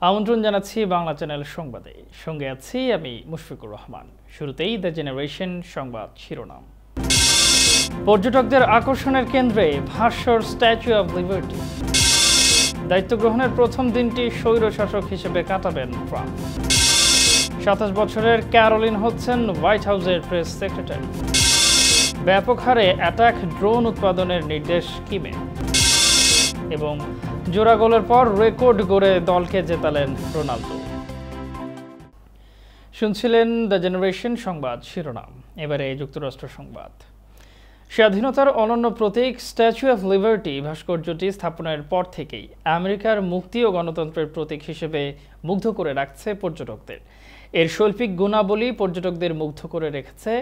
আমন্ত্রণ জানাচ্ছি বাংলা চ্যানেল সংবাদে। সঙ্গে আছি আমি মুশফিকুর রহমান। শুরুতেই দ্য জেনারেশন সংবাদ শিরোনাম। পর্যটকদের আকর্ষণের কেন্দ্রে ভাস্বর স্ট্যাচু অব লিবার্টি। দায়িত্ব গ্রহণের প্রথম দিনটি স্বৈরশাসক হিসেবে কাটাবেন ট্রাম্প। ২৭ বছরের ক্যারোলিন হচ্ছেন হোয়াইট হাউসের প্রেস সেক্রেটারি। ব্যাপক হারে অ্যাটাক ড্রোন উৎপাদনের নির্দেশ কিমের। এবং জোড়া গোলের পর রেকর্ড গড়ে দলকে জেতালেন রোনালদো। শুনছিলেন দ্য জেনারেশন সংবাদ শিরোনাম। এবারে যুক্তরাষ্ট্র সংবাদ। স্বাধীনতার অনন্য প্রতীক স্ট্যাচু অব লিবার্টি ভাস্কর্যটি স্থাপনের পর থেকেই আমেরিকার মুক্তি ও গণতন্ত্রের প্রতীক হিসেবে মুগ্ধ করে রাখছে পর্যটকদের। এর শৈল্পিক গুণাবলী পর্যটকদের মুগ্ধ করে রেখেছে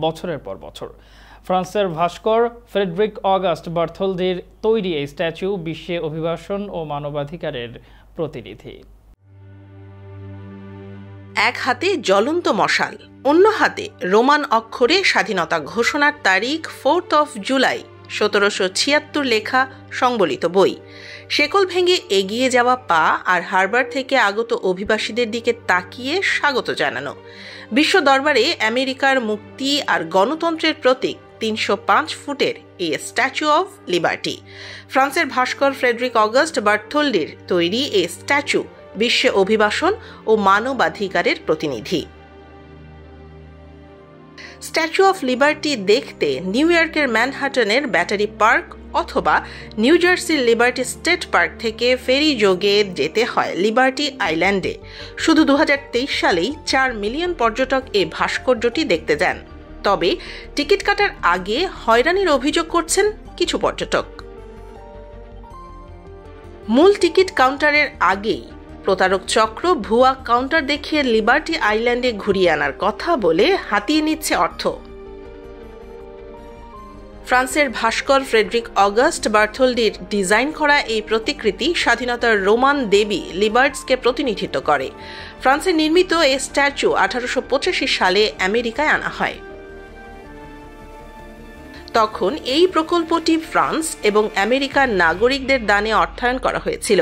বছরের পর বছর। ফ্রান্সের ভাস্কর ফ্রেডরিক অগাস্ট বার্থোলদির তৈরি এই স্ট্যাচু বিশ্বে অভিবাসন ও মানবাধিকারের প্রতিনিধি। এক হাতে জ্বলন্ত মশাল, অন্য হাতে রোমান অক্ষরে স্বাধীনতা ঘোষণার তারিখ 4 জুলাই 1776 লেখা সংবলিত বই। শেকল ভেঙে এগিয়ে যাওয়া পা আর হারবার থেকে আগত অভিবাসীদের দিকে তাকিয়ে স্বাগত জানানো। বিশ্ব দরবারে আমেরিকার মুক্তি আর গণতন্ত্রের প্রতীক ৩০৫ ফুটের এই স্ট্যাচু অব লিবার্টি। ফ্রান্সের ভাস্কর ফ্রেডরিক অগাস্ট বার্থোলদির তৈরি এই স্ট্যাচু বিশ্বে অভিবাসন ও মানবাধিকারের প্রতিনিধি। স্ট্যাচু অফ লিবার্টি দেখতে নিউ ইয়র্কের ম্যানহাটনের ব্যাটারি পার্ক অথবা নিউ জার্সির লিবার্টি স্টেট পার্ক থেকে ফেরি যোগে যেতে হয় লিবার্টি আইল্যান্ডে। শুধু ২০২৩ সালেই ৪ মিলিয়ন পর্যটক এই ভাস্কর্যটি দেখতে যান। তবে টিকিট কাটার আগে হয়রানির অভিযোগ করছেন কিছু পর্যটক। মূল টিকিট কাউন্টারের আগেই প্রতারক চক্র ভুয়া কাউন্টার দেখিয়ে লিবার্টি আইল্যান্ডে ঘুরিয়ে আনার কথা বলে হাতিয়ে নিচ্ছে অর্থ। ফ্রান্সের ভাস্কর ফ্রেডরিক অগাস্ট বার্থোলদির ডিজাইন করা এই প্রতিকৃতি স্বাধীনতার রোমান দেবী লিবার্টসকে প্রতিনিধিত্ব করে। ফ্রান্সে নির্মিত এই স্ট্যাচু 1885 সালে আমেরিকায় আনা হয়। তখন এই প্রকল্পটি ফ্রান্স এবং আমেরিকার নাগরিকদের দানে অর্থায়ন করা হয়েছিল,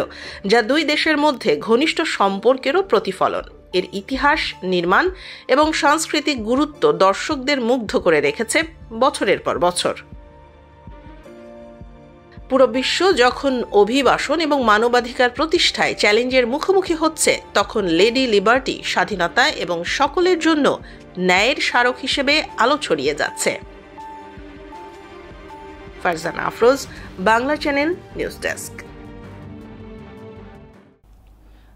যা দুই দেশের মধ্যে ঘনিষ্ঠ সম্পর্কেরও প্রতিফলন। এর ইতিহাস, নির্মাণ এবং সাংস্কৃতিক গুরুত্ব দর্শকদের মুগ্ধ করে রেখেছে বছরের পর বছর। পুরো বিশ্ব যখন অভিবাসন এবং মানবাধিকার প্রতিষ্ঠায় চ্যালেঞ্জের মুখোমুখি হচ্ছে, তখন লেডি লিবার্টি স্বাধীনতা এবং সকলের জন্য ন্যায়ের স্মারক হিসেবে আলো ছড়িয়ে যাচ্ছে। Farzana Afroz, Bangla channel news desk.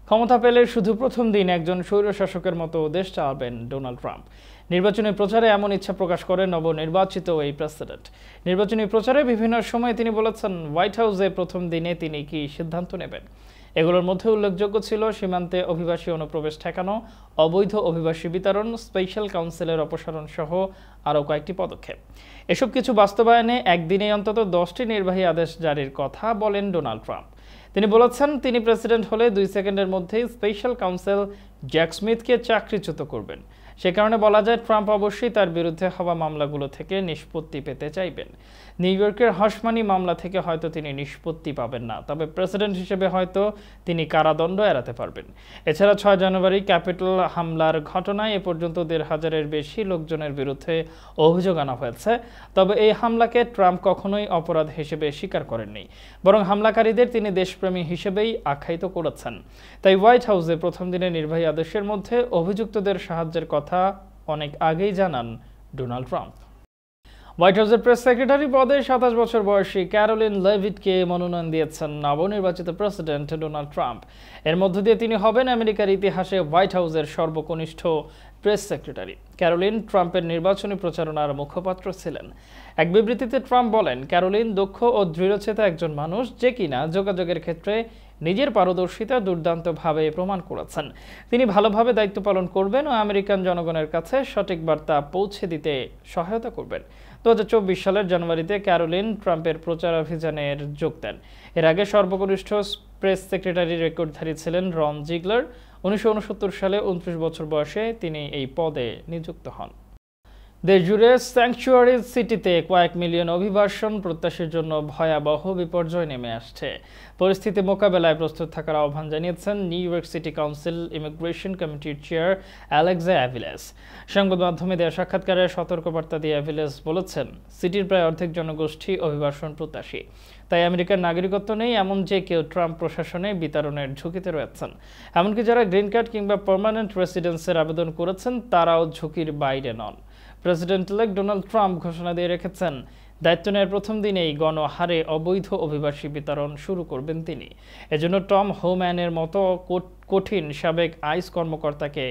ক্ষমতা পেলে শুধু প্রথম দিন একজন স্বৈরশাসকের মতো দেশ চালাবেন ডোনাল্ড ট্রাম্প। নির্বাচনী প্রচারে এমন ইচ্ছা প্রকাশ করেন নবনির্বাচিত এই প্রেসিডেন্ট। নির্বাচনী প্রচারে বিভিন্ন সময় তিনি বলেছেন হোয়াইট হাউসে প্রথম দিনে তিনি কি সিদ্ধান্ত নেবেন। এগুলোর মধ্যে উল্লেখযোগ্য ছিল সীমান্তে অভিবাসী অনুপ্রবেশ ঠেকানো, অবৈধ অভিবাসী বিতরণ, স্পেশাল কাউন্সিলের অপসারণ সহ আরও কয়েকটি পদক্ষেপ। এসব কিছু বাস্তবায়নে একদিনে অন্তত 10টি নির্বাহী আদেশ জারির কথা বলেন ডোনাল্ড ট্রাম্প। তিনি বলেছেন তিনি প্রেসিডেন্ট হলে 2 সেকেন্ডের মধ্যেই স্পেশাল কাউন্সিল জ্যাক স্মিথকে চাকরিচ্যুত করবেন। সে কারণে বলা যায় ট্রাম্প অবশ্যই তার বিরুদ্ধে হওয়া মামলাগুলো থেকে নিষ্পত্তি পেতে চাইবেন। নিউ ইয়র্কের হশমানি মামলা থেকে হয়তো তিনি নিষ্পত্তি পাবেন না, তবে প্রেসিডেন্ট হিসেবে হয়তো তিনি কারাদণ্ড এড়াতে পারবেন। এছাড়া 6 জানুয়ারি ক্যাপিটল হামলার ঘটনায় এ পর্যন্ত 1,500-এর বেশি লোকজনের বিরুদ্ধে অভিযোগ আনা হয়েছে। তবে এই হামলাকে ট্রাম্প কখনোই অপরাধ হিসেবে স্বীকার করেননি, বরং হামলাকারীদের তিনি দেশপ্রেমী হিসেবেই আখ্যায়িত করেছেন। তাই হোয়াইট হাউসে প্রথম দিনের নির্বাহী আদেশের মধ্যে অভিযুক্তদের সাহায্যের কথা অনেক আগেই জানান ডোনাল্ড ট্রাম্প। হোয়াইট হাউসের প্রেস সেক্রেটারি পদে 27 বছর বয়সী ক্যারোলিন লেভিটকে মনোনয়ন দিয়েছেন নবনির্বাচিত প্রেসিডেন্ট ডোনাল্ড ট্রাম্প। এর মধ্য দিয়ে তিনি হবেন আমেরিকার ইতিহাসে হোয়াইট হাউসের সর্বকনিষ্ঠ প্রেস সেক্রেটারি। ক্যারোলিন ট্রাম্পের নির্বাচনী প্রচারণার মুখপাত্র ছিলেন। এক বিবৃতিতে ট্রাম্প বলেন, ক্যারোলিন দক্ষ ও দৃঢ়চেতা একজন মানুষ, যে কিনা যোগাযোগের ক্ষেত্রে নিজের পারদর্শিতা দুর্দান্তভাবে প্রমাণ করেছেন। তিনি ভালোভাবে দায়িত্ব পালন করবেন ও আমেরিকান জনগণের কাছে সঠিক বার্তা পৌঁছে দিতে সহায়তা করবেন। 2024 সালের জানুয়ারিতে ক্যারোলিন ট্রাম্পের প্রচারাভিযানের যোগ দেন। এর আগে সর্বকনিষ্ঠ প্রেস সেক্রেটারি রেকর্ডধারী ছিলেন রন জিগলার। 1969 সালে 29 বছর বয়সে তিনি এই পদে নিযুক্ত হন। দেশ জুড়ে স্যাংচুয়ারি সিটিতে কয়েক মিলিয়ন অভিবাসন প্রত্যাশীর জন্য ভয়াবহ বিপর্যয় নেমে আসছে। পরিস্থিতি মোকাবেলায় প্রস্তুত থাকার আহ্বান জানিয়েছেন new York city council immigration কমিটির চেয়ার অ্যালেক্সা অ্যাভিলেস। সংবাদ মাধ্যমে দেওয়া সাক্ষাৎকারে সতর্কবার্তা দিয়ে অ্যাভিলেস বলেছেন, সিটির প্রায় অর্ধেক জনগোষ্ঠী অভিবাসন প্রত্যাশী। তাই আমেরিকার নাগরিকত্ব নেই এমন যে কেউ ট্রাম্প প্রশাসনে বিতরণের ঝুঁকিতে রয়েছেন। এমনকি যারা গ্রিন কার্ড কিংবা পার্মানেন্ট রেসিডেন্সের আবেদন করেছেন তারাও ঝুঁকির বাইরে নন। প্রেসিডেন্ট ইলেক্ট ডোনাল্ড ট্রাম্প ঘোষণা দিয়ে রেখেছেন, দায়িত্ব নেওয়ার প্রথম দিনেই গণহারে অবৈধ অভিবাসী বিতরণ শুরু করবেন তিনি। এজন্য টম হোম্যানের মতো কঠিন সাবেক আইস কর্মকর্তাকে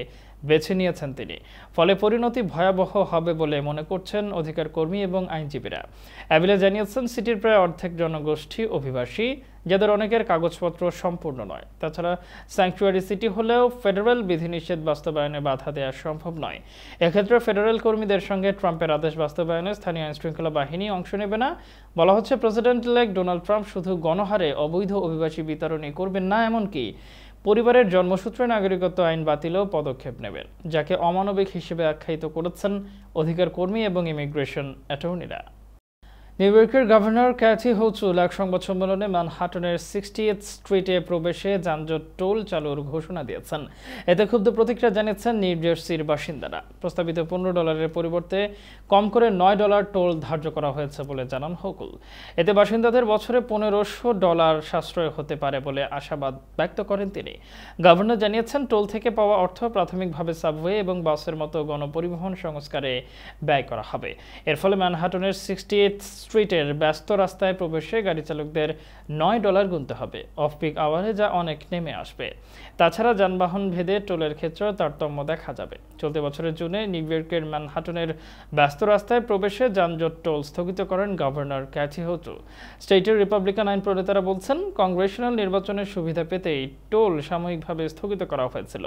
বেছে নিয়েছেন তিনি। ফলে পরিণতি ভয়াবহ হবে বলে মনে করছেন অধিকার কর্মী এবং আইনজীবীরা। অ্যাভিলে জানিয়েছেন, সিটির প্রায় অর্ধেক জনগোষ্ঠী অভিবাসী, যাদের অনেকের কাগজপত্র সম্পূর্ণ নয়। তাছাড়া স্যাংচুয়ারি সিটি হলেও ফেডারেল বিধিনিষেধ বাস্তবায়নে বাধা দেওয়া সম্ভব নয়। এক্ষেত্রে ফেডারেল কর্মীদের সঙ্গে ট্রাম্পের আদেশ বাস্তবায়নে স্থানীয় আইনশৃঙ্খলা বাহিনী অংশ নেবে না। বলা হচ্ছে, প্রেসিডেন্ট ইলেক্ট ডোনাল্ড ট্রাম্প শুধু গণহারে অবৈধ অভিবাসী বিতরণই করবেন না, এমনকি পরিবারের জন্মসূত্রে নাগরিকত্ব আইন বাতিলেও পদক্ষেপ নেবেন, যাকে অমানবিক হিসেবে আখ্যায়িত করেছেন অধিকার কর্মী এবং ইমিগ্রেশন অ্যাটর্নিরা। নিউ ইয়র্কের গভর্নর ক্যাথি হোচুল এক সংবাদ সম্মেলনে ম্যানহাটনের 60th স্ট্রিটে প্রবেশে যানজট টোল চালুর ঘোষণা দিয়েছেন। এতে ক্ষুব্ধ প্রতিক্রিয়া জানিয়েছেন নিউ জার্সির বাসিন্দারা। প্রস্তাবিত $15 পরিবর্তে কম করে $9 টোল ধার্য করা হয়েছে বলে জানান হোকুল। এতে বাসিন্দাদের বছরে $1500 সাশ্রয় হতে পারে বলে আশাবাদ ব্যক্ত করেন তিনি। গভর্নর জানিয়েছেন, টোল থেকে পাওয়া অর্থ প্রাথমিকভাবে সাবওয়ে এবং বাসের মতো গণপরিবহন সংস্কারে ব্যয় করা হবে। এর ফলে ম্যানহাটনের 60th স্ট্রিটের ব্যস্ত রাস্তায় প্রবেশে গাড়ি চালকদের $9 গুনতে হবে অফ পিক আওয়ারে, যা অনেক নেমে আসবে। তাছাড়া যানবাহন ভেদে টোলের ক্ষেত্রেও তারতম্য দেখা যাবে। চলতি বছরের জুনে নিউ ইয়র্কের ম্যানহাটনের ব্যস্ত রাস্তায় প্রবেশে যানজট টোল স্থগিত করেন গভর্নর ক্যাথি হোচুল। স্টেটের রিপাবলিকান আইন প্রণেতারা বলছেন, কংগ্রেশনাল নির্বাচনের সুবিধা পেতেই টোল সাময়িকভাবে স্থগিত করা হয়েছিল।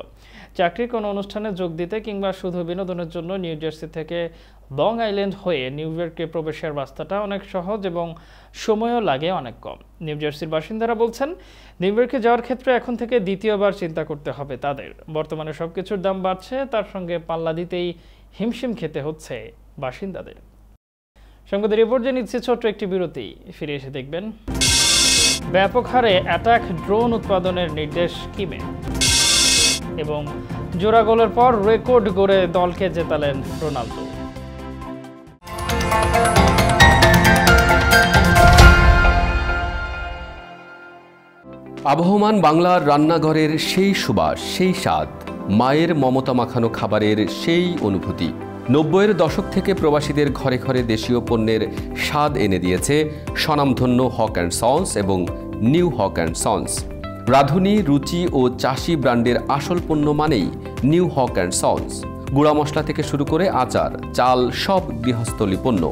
চাকরির কোনো অনুষ্ঠানে যোগ দিতে কিংবা শুধু বিনোদনের জন্য নিউ জার্সি থেকে লং আইল্যান্ড হয়ে নিউ ইয়র্কে প্রবেশের রাস্তাটা অনেক সহজ এবং সময়ও লাগে অনেক কম। নিউ জার্সির বাসিন্দারা বলছেন, নিউ ইয়র্কে যাওয়ার ক্ষেত্রে এখন থেকে দ্বিতীয়বার চিন্তা করতে হবে তাদের। বর্তমানে সবকিছুর দাম বাড়ছে, তার সঙ্গে পাল্লা দিতেই হিমশিম খেতে হচ্ছে বাসিন্দাদের। সংবাদের রিপোর্ট যে নিচ্ছে ছোট্ট একটি বিরতি, ফিরে এসে দেখবেন ব্যাপক হারে অ্যাটাক ড্রোন উৎপাদনের নির্দেশ কিমে, এবং জোড়া গোলের পর রেকর্ড গড়ে দলকে জেতালেন রোনালদো। আবহমান বাংলার রান্নাঘরের সেই সুবাস, সেই স্বাদ, মায়ের মমতা মাখানো খাবারের সেই অনুভূতি 90-এর দশক থেকে প্রবাসীদের ঘরে ঘরে দেশীয় পণ্যের স্বাদ এনে দিয়েছে স্বনামধন্য হক অ্যান্ড সন্স এবং নিউ হক অ্যান্ড সন্স। রাঁধুনি, রুচি ও চাষি ব্র্যান্ডের আসল পণ্য মানেই নিউ হক অ্যান্ড সন্স। গুঁড়া মশলা থেকে শুরু করে আচার, চাল, সব গৃহস্থলী পণ্য।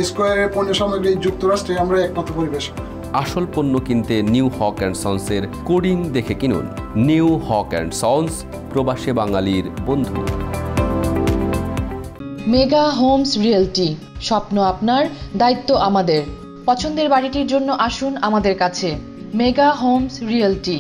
স্কয়ারের পণ্য সামগ্রী যুক্তরাষ্ট্রে আমরা একমাত্র পরিবেশক। আসল পণ্য কিনতে নিউ হক অ্যান্ড সন্সের কোডিং দেখে কিনুন। নিউ হক অ্যান্ড সন্স, প্রবাসী বাঙালির বন্ধু। মেগা হোমস রিয়েলটি, স্বপ্ন আপনার, দায়িত্ব আমাদের। পছন্দের বাড়িটির জন্য আসুন আমাদের কাছে। Mega homes realty,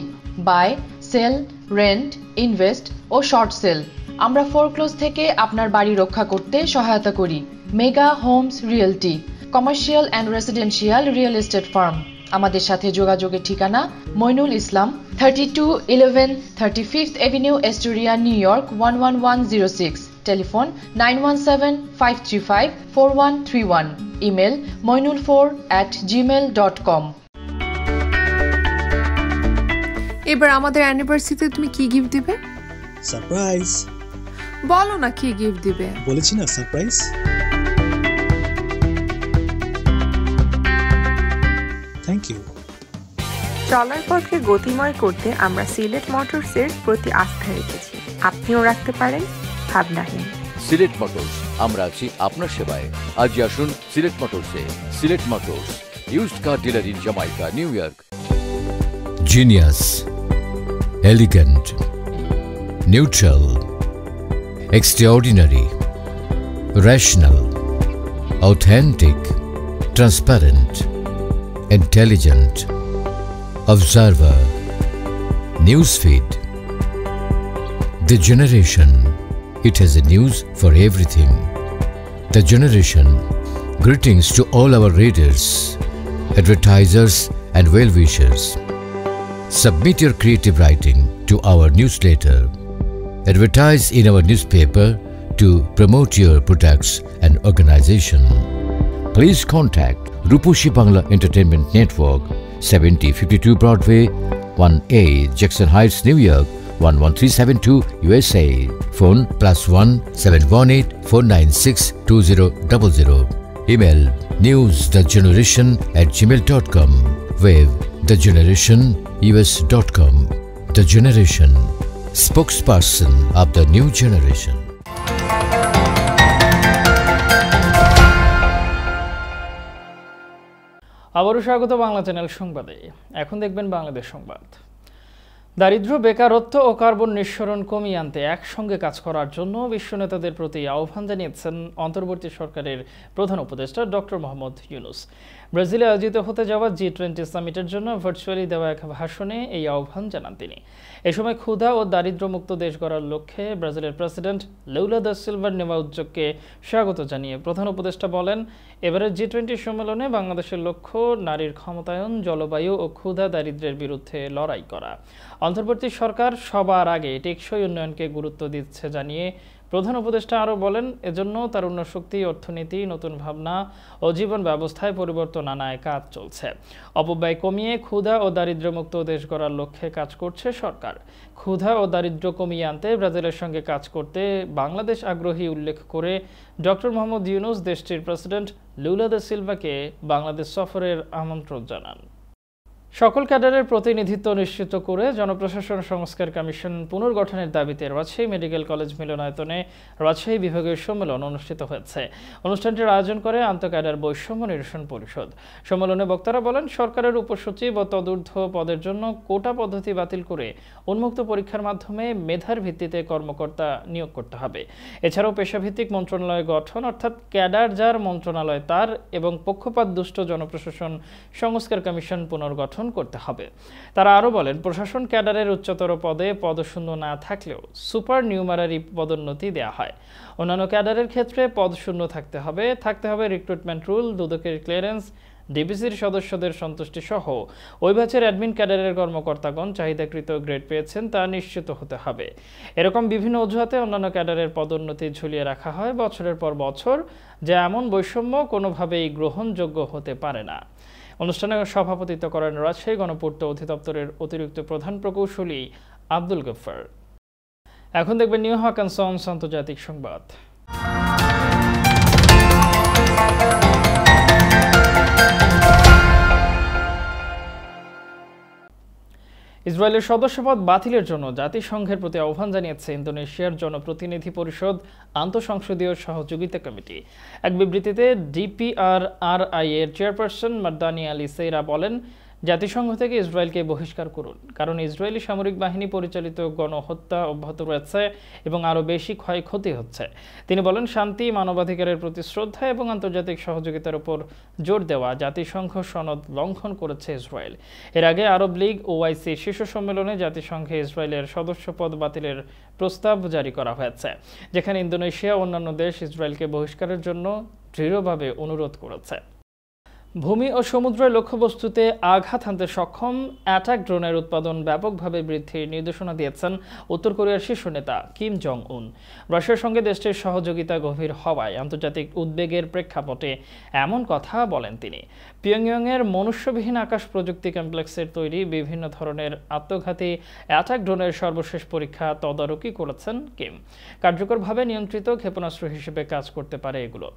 buy, sell, rent, invest ও শর্ট সেল। আমরা ফোরক্লোজ থেকে আপনার বাড়ি রক্ষা করতে সহায়তা করি। Mega homes realty, commercial and residential real estate firm. আমাদের সাথে যোগাযোগের ঠিকানা Moinul Islam, 3211 35th Avenue, Astoria, New York 11106। Telephone 9175354131। Email moinul4@gmail.com। এবার আমাদের অ্যানিভার্সারিতে তুমি কি গিফট দিবে? সারপ্রাইজ। বলো না কি গিফট দিবে। বলেছি না সারপ্রাইজ। Thank you. চলার পথকে গতিময় করতে আমরা সিলেট মোটরসের প্রতি আস্থা রেখেছি। আপনিও রাখতে পারেন ভাবনাহীন। সিলেট মোটরস, আমরা আছি আপনার সেবায়। আজই আসুন সিলেট মোটরসে। Sylhet motors, used car dealer in Jamaica, New York. Genius, elegant, neutral, extraordinary, rational, authentic, transparent, intelligent, observer, newsfeed. The generation, it has a news for everything. The Generation. Greetings to all our readers, advertisers and well-wishers. Submit your creative writing to our newsletter. Advertise in our newspaper to promote your products and organization. Please contact Ruposhi Bangla Entertainment Network, 7052 Broadway, 1A, Jackson Heights, New York, 11372 USA. Phone +1 718 496 2000. Email newsthegeneration@gmail.com. Web thegenerationus.com. The Generation, spokesperson of the new generation. আবারও স্বাগত Bangla channel সংবাদে। এখন দেখবেন বাংলাদেশ সংবাদ। দারিদ্র্য, বেকারত্ব ও carbon নিঃসরণ কমিয়ে আনতে একসঙ্গে কাজ করার জন্য বিশ্ব নেতাদের প্রতি আহ্বান জানিয়েছেন অন্তর্বর্তী সরকারের প্রধান উপদেষ্টা ডক্টর মোহাম্মদ ইউনূস। ব্রাজিলে আয়োজিত হতে যাওয়া G20 সামিটের জন্য ভার্চুয়ালি দেওয়া এক ভাষণে এই আহ্বান জানান তিনি। এ সময় ক্ষুধা ও দারিদ্র্যমুক্ত দেশ গড়ার লক্ষ্যে ব্রাজিলের প্রেসিডেন্ট লুলা দা সিলভার নেওয়া উদ্যোগকে স্বাগত জানিয়ে প্রধান উপদেষ্টা বলেন, এবারের G20 সম্মেলনে বাংলাদেশের লক্ষ্য নারীর ক্ষমতায়ন, জলবায়ু ও ক্ষুধা দারিদ্র্যের বিরুদ্ধে লড়াই করা। অন্তর্বর্তী সরকার সবার আগে টেকসই উন্নয়নকে গুরুত্ব দিচ্ছে জানিয়ে প্রধান উপদেষ্টা আরও বলেন, এজন্য তারুণ্য শক্তি, অর্থনীতি, নতুন ভাবনা ও জীবন ব্যবস্থায় পরিবর্তন আনায় কাজ চলছে। অপব্যয় কমিয়ে ক্ষুধা ও দারিদ্র্যমুক্ত দেশ গড়ার লক্ষ্যে কাজ করছে সরকার। ক্ষুধা ও দারিদ্র্য কমিয়ে আনতে ব্রাজিলের সঙ্গে কাজ করতে বাংলাদেশ আগ্রহী উল্লেখ করে ডক্টর মোহাম্মদ ইউনূস দেশটির প্রেসিডেন্ট লুলা দা সিলভাকে বাংলাদেশ সফরের আমন্ত্রণ জানান। সকল ক্যাডারের প্রতিনিধিত্ব নিশ্চিত করে জনপ্রশাসন সংস্কার কমিশন পুনর্গঠনের দাবিতে রাজশাহী মেডিকেল কলেজ মিলনায়তনে রাজশাহী বিভাগীয় সম্মেলন অনুষ্ঠিত হয়েছে। অনুষ্ঠানটির আয়োজন করে আন্তঃক্যাডার বৈষম্য নিরসন পরিষদ। সম্মেলনে বক্তারা বলেন, সরকারের উপসচিব ও তদূর্ধ্ব পদের জন্য কোটা পদ্ধতি বাতিল করে উন্মুক্ত পরীক্ষার মাধ্যমে মেধার ভিত্তিতে কর্মকর্তা নিয়োগ করতে হবে। এছাড়াও পেশাভিত্তিক মন্ত্রণালয় গঠন, অর্থাৎ ক্যাডার যার মন্ত্রণালয় তার, এবং পক্ষপাত দুষ্ট জনপ্রশাসন সংস্কার কমিশন পুনর্গঠন করতে হবে। তারা আরো বলেন, প্রশাসন ক্যাডারের উচ্চতর পদে পদশূন্য না থাকলেও সুপার নিউমারারি পদোন্নতি দেওয়া হয়। অন্যান্য ক্যাডারের ক্ষেত্রে পদশূন্য থাকতে হবে রিক্রুটমেন্ট রুল, দুদকের ক্লিয়ারেন্স, ডিবিসির সদস্যদের সন্তুষ্টি সহ ওই ব্যাচের অ্যাডমিন ক্যাডারের কর্মকর্তাগণ চাহিদাকৃত গ্রেড পেয়েছেন তা নিশ্চিত হতে হবে। এরকম বিভিন্ন অজুহাতে অন্যান্য ক্যাডারের পদোন্নতি ঝুলিয়ে রাখা হয় বছরের পর বছর, যা এমন বৈষম্য কোনোভাবেই গ্রহণযোগ্য হতে পারে না। অনুষ্ঠানে সভাপতিত্ব করেন রাজশাহী গণপূর্ত অধিদপ্তরের অতিরিক্ত প্রধান প্রকৌশলী আব্দুল গফফার। এখন দেখবেন নিউ হক অ্যান্ড সন্স আন্তর্জাতিক সংবাদ। ইসরায়েলের সদস্যপদ বাতিলের জন্য জাতিসংঘের প্রতি আহ্বান জানিয়েছে ইন্দোনেশিয়ার জনপ্রতিনিধি পরিষদ আন্তঃসংসদীয় সহযোগিতা কমিটি। এক বিবৃতিতে DPRRI এর চেয়ারপারসন মার্দানি আলী সেইরা বলেন, জাতিসংঘ থেকে ইসরায়েলকে বহিষ্কার করুন, কারণ ইসরায়েলি সামরিক বাহিনী পরিচালিত গণহত্যা অব্যাহত রয়েছে এবং আরও বেশি ক্ষয়ক্ষতি হচ্ছে। তিনি বলেন, শান্তি, মানবাধিকারের প্রতি শ্রদ্ধা এবং আন্তর্জাতিক সহযোগিতার উপর জোর দেওয়া জাতিসংঘ সনদ লঙ্ঘন করেছে ইসরায়েল। এর আগে আরব লীগ OIC শীর্ষ সম্মেলনে জাতিসংঘে ইসরায়েলের সদস্যপদ বাতিলের প্রস্তাব জারি করা হয়েছে, যেখানে ইন্দোনেশিয়া অন্যান্য দেশ ইসরায়েলকে বহিষ্কারের জন্য দৃঢ়ভাবে অনুরোধ করেছে। ভূমি ও সমুদ্রের লক্ষ্যবস্তুতে আঘাত হানতে সক্ষম অ্যাটাক ড্রোনের উৎপাদন ব্যাপকভাবে বৃদ্ধির নির্দেশনা দিয়েছেন উত্তর কোরিয়ার শীর্ষ নেতা কিম জং উন। রাশিয়ার সঙ্গে দেশটির সহযোগিতা গভীর হওয়ায় আন্তর্জাতিক উদ্বেগের প্রেক্ষাপটে এমন কথা বলেন তিনি। পিয়ংইয়ংয়ের মনুষ্যবিহীন আকাশ প্রযুক্তি কমপ্লেক্সের তৈরি বিভিন্ন ধরনের আত্মঘাতী অ্যাটাক ড্রোনের সর্বশেষ পরীক্ষা তদারকি করেছেন কিম। কার্যকরভাবে নিয়ন্ত্রিত ক্ষেপণাস্ত্র হিসেবে কাজ করতে পারে এগুলো।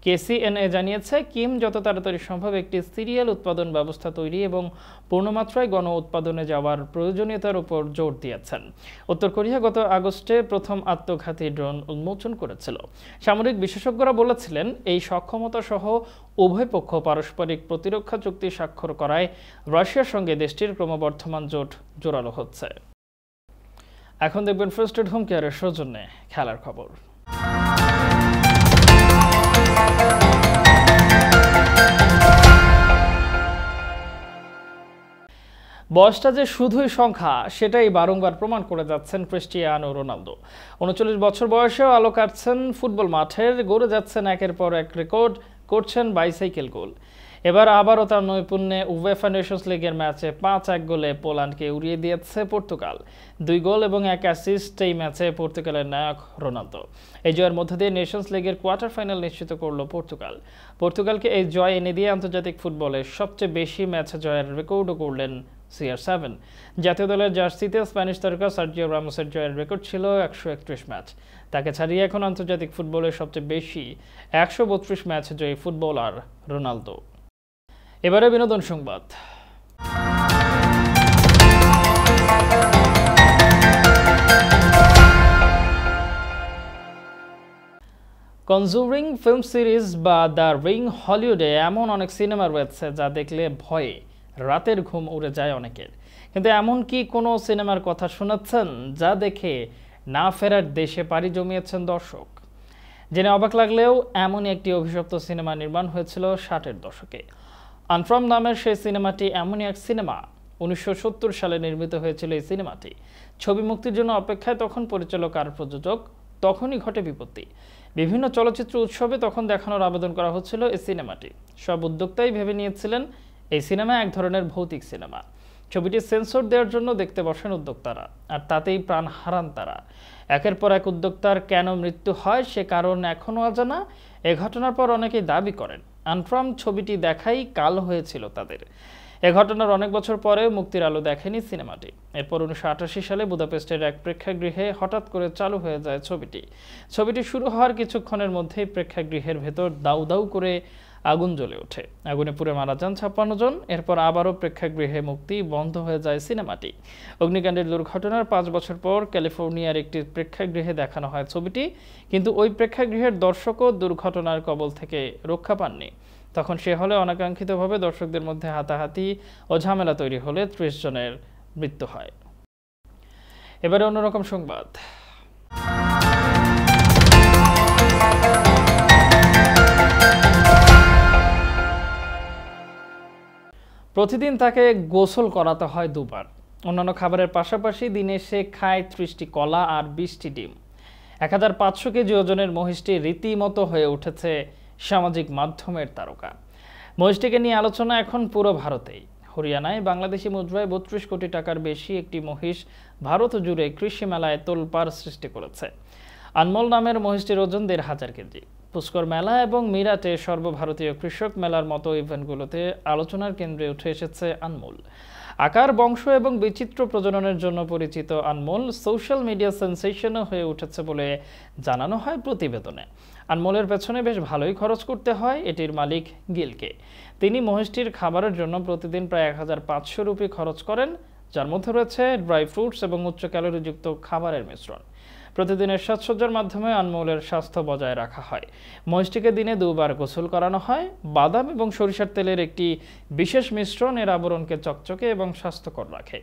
KCNA জানিয়েছে, কিম যত তাড়াতাড়ি সম্ভব একটি সিরিয়াল উৎপাদন ব্যবস্থা তৈরি এবং পূর্ণমাত্রায় গণ উৎপাদনে যাওয়ার প্রয়োজনীয়তার উপর জোর দিয়েছেন। উত্তর কোরিয়া গত আগস্টে প্রথম আত্মঘাতী ড্রোন উন্মোচন করেছিল। সামরিক বিশেষজ্ঞরা বলেছিলেন, এই সক্ষমতা সহ উভয় পক্ষ পারস্পরিক প্রতিরক্ষা চুক্তি স্বাক্ষর করায় রাশিয়ার সঙ্গে দেশটির ক্রমবর্ধমান জোট জোরালো হচ্ছে। এখন দেখবেন ফার্স্ট এড হোম কেয়ারের সৌজন্যে খেলার খবর। বয়সটা যে শুধুই সংখ্যা সেটাই বারংবার প্রমাণ করে যাচ্ছেন ক্রিস্টিয়ানো রোনালদো। ৩৯ বছর বয়সেও আলো কাটছেন ফুটবল মাঠের, গড়ে যাচ্ছেন একের পর এক রেকর্ড, করছেন বাইসাইকেল গোল। এবার আবারও তার নৈপুণ্যে উয়েফা নেশনস লিগের ম্যাচে ৫-১ গোলে পোল্যান্ডকে উড়িয়ে দিয়েছে পর্তুগাল। ২ গোল এবং ১ অ্যাসিস্ট এই ম্যাচে পর্তুগালের নায়ক রোনালদো। এই জয়ের মধ্য দিয়ে নেশনস লিগের কোয়ার্টার ফাইনাল নিশ্চিত করল পর্তুগাল। পর্তুগালকে এই জয় এনে দিয়ে আন্তর্জাতিক ফুটবলে সবচেয়ে বেশি ম্যাচে জয়ের রেকর্ডও করলেন CR7। জাতীয় দলের জার্সিতে স্প্যানিশ তারকা সার্জিও রামোসের জয়ের রেকর্ড ছিল ১৩১ ম্যাচ। তাকে ছাড়িয়ে এখন আন্তর্জাতিক ফুটবলের সবচেয়ে বেশি ১৩২ ম্যাচ জয়ী ফুটবলার রোনালদো। এবারে বিনোদন সংবাদ। কনজুরিং ফিল্ম সিরিজ বা দ্য রিং হলিউডে এমন অনেক সিনেমা রয়েছে যা দেখলে ভয়ে রাতের ঘুম উড়ে যায় অনেকের। কিন্তু এমন কি কোনো সিনেমার কথা শোনাচ্ছেন যা দেখে না ফেরার দেশে পাড়ি জমিয়েছেন দর্শক? জেনে অবাক লাগলেও এমনই একটি অভিশপ্ত সিনেমা নির্মাণ হয়েছিল 60-এর দশকে। আনফ্রম নামের সেই সিনেমাটি এমনই এক সিনেমা। 1970 সালে নির্মিত হয়েছিল এই সিনেমাটি। ছবি মুক্তির জন্য অপেক্ষায় তখন পরিচালক আর প্রযোজক। তখনই ঘটে বিপত্তি। বিভিন্ন চলচ্চিত্র উৎসবে তখন দেখানোর আবেদন করা হচ্ছিল এই সিনেমাটি। সব উদ্যোক্তাই ভেবে নিয়েছিলেন এই সিনেমা এক ধরনের ভৌতিক সিনেমা। ছবিটি সেন্সর দেওয়ার জন্য দেখতে বসেন উদ্যোক্তারা, আর তাতেই প্রাণ হারান তারা। একের পর এক উদ্যোক্তার কেন মৃত্যু হয় সে কারণ এখনও অজানা। এ ঘটনার পর অনেকেই দাবি করেন আনফ্রম ছবিটি দেখাই কাল হয়েছিল তাদের। এ ঘটনার অনেক বছর পরে মুক্তির আলো দেখেনি সিনেমাটি। এরপর 1988 সালে বুদাপেস্টের এক প্রেক্ষাগৃহে হঠাৎ করে চালু হয়ে যায় ছবিটি। ছবিটি শুরু হওয়ার কিছুক্ষণের মধ্যেই প্রেক্ষাগৃহের ভেতর দাউ দাউ করে আগুন জ্বলে ওঠে। আগুনে পুড়ে মারা যান 56 জন। এরপর আবারও প্রেক্ষাগৃহে মুক্তি বন্ধ হয়ে যায় সিনেমাটি। অগ্নিকাণ্ডের দুর্ঘটনার 5 বছর পর ক্যালিফোর্নিয়ার একটি প্রেক্ষাগৃহে দেখানো হয় ছবিটি, কিন্তু ওই প্রেক্ষাগৃহের দর্শকও দুর্ঘটনার কবল থেকে রক্ষা পাননি। তখন সে হলে অনাকাঙ্ক্ষিতভাবে দর্শকদের মধ্যে হাতাহাতি ও ঝামেলা তৈরি হলে 30 জনের মৃত্যু হয়। এবারে অন্যরকম সংবাদ। প্রতিদিন তাকে গোসল করাতে হয় 2 বার। অন্যান্য খাবারের পাশাপাশি দিনে সে খায় 30টি কলা আর 20টি ডিম। 1500 কেজি ওজনের মহিষটি রীতিমতো হয়ে উঠেছে সামাজিক মাধ্যমের তারকা। মহিষটিকে নিয়ে আলোচনা এখন পুরো ভারতেই। হরিয়ানায় বাংলাদেশি মুদ্রায় 32 কোটি টাকার বেশি একটি মহিষ ভারত জুড়ে কৃষি মেলায় তোলপাড় সৃষ্টি করেছে। আনমোল নামের মহিষটির ওজন 1500 কেজি। পুষ্কর মেলা এবং মিরাটে সর্বভারতীয় কৃষক মেলার মতো ইভেন্টগুলোতে আলোচনার কেন্দ্রে উঠে এসেছে আনমোল। আকার, বংশ এবং বিচিত্র প্রজননের জন্য পরিচিত আনমোল সোশ্যাল মিডিয়া সেন্সেশনও হয়ে উঠেছে বলে জানানো হয় প্রতিবেদনে। আনমোলের পেছনে বেশ ভালোই খরচ করতে হয় এটির মালিক গিলকে। তিনি মহিষটির খাবারের জন্য প্রতিদিন প্রায় 1500 রুপি খরচ করেন, যার মধ্যে রয়েছে ড্রাই ফ্রুটস এবং উচ্চ ক্যালোরিযুক্ত খাবারের মিশ্রণ। প্রতিদিনের সাজসজ্জার মাধ্যমে আনমোলের স্বাস্থ্য বজায় রাখা হয়। মহিষটিকে দিনে 2 বার গোসল করানো হয়। বাদাম এবং সরিষার তেলের একটি বিশেষ মিশ্রণ এর আবরণকে চকচকে এবং স্বাস্থ্যকর রাখে।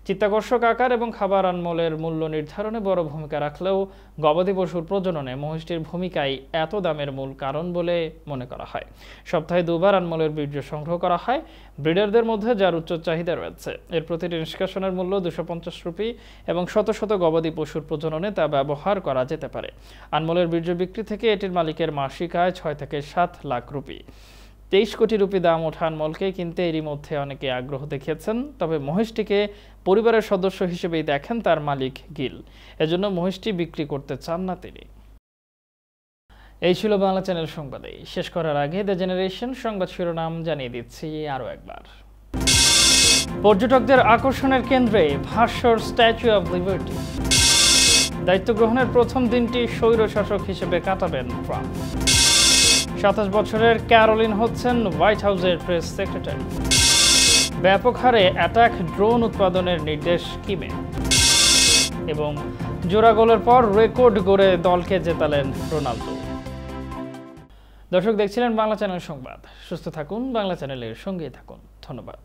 চিত্তাকর্ষক আকার এবং খাবার আনমোলের মূল্য নির্ধারণে বড় ভূমিকা রাখলেও গবাদি পশুর প্রজননে মহিষটির ভূমিকাই এত দামের মূল কারণ বলে মনে করা হয়। সপ্তাহে 2 বার আনমোলের বীর্য সংগ্রহ করা হয় ব্রিডারদের মধ্যে, যার উচ্চ চাহিদা রয়েছে। এর প্রতিটি নিষ্কাশনের মূল্য 250 রুপি এবং শত শত গবাদি পশুর প্রজননে তা ব্যবহার করা যেতে পারে। আনমোলের বীর্য বিক্রি থেকে এটির মালিকের মাসিক আয় 6 থেকে 7 লাখ রুপি। 23 কোটি রুপি দাম ওঠা আনমোলকে কিনতে এরই মধ্যে অনেকে আগ্রহ দেখিয়েছেন। তবে মহিষটিকে পরিবারের সদস্য হিসেবেই দেখেন তার মালিক গিল। এজন্য মহিষটি বিক্রি করতে চান না তিনি। এই ছিল বাংলা চ্যানেল সংবাদে। শেষ করার আগে দ্য জেনারেশন সংবাদ শিরোনাম জানিয়ে দিচ্ছি আরও একবার। পর্যটকদের আকর্ষণের কেন্দ্রে ভাস্বর স্ট্যাচু অব লিবার্টি। দায়িত্ব গ্রহণের প্রথম দিনটি স্বৈরশাসক হিসেবে কাটাবেন ট্রাম্প। 27 বছরের ক্যারোলিন হচ্ছেন হোয়াইট হাউসের প্রেস সেক্রেটারি। ব্যাপক হারে অ্যাটাক ড্রোন উৎপাদনের নির্দেশ কিমের। এবং জোড়া গোলের পর রেকর্ড গড়ে দলকে জেতালেন রোনালদো। দর্শক, দেখছিলেন বাংলা চ্যানেল সংবাদ। সুস্থ থাকুন, বাংলা চ্যানেলের সঙ্গেই থাকুন। ধন্যবাদ।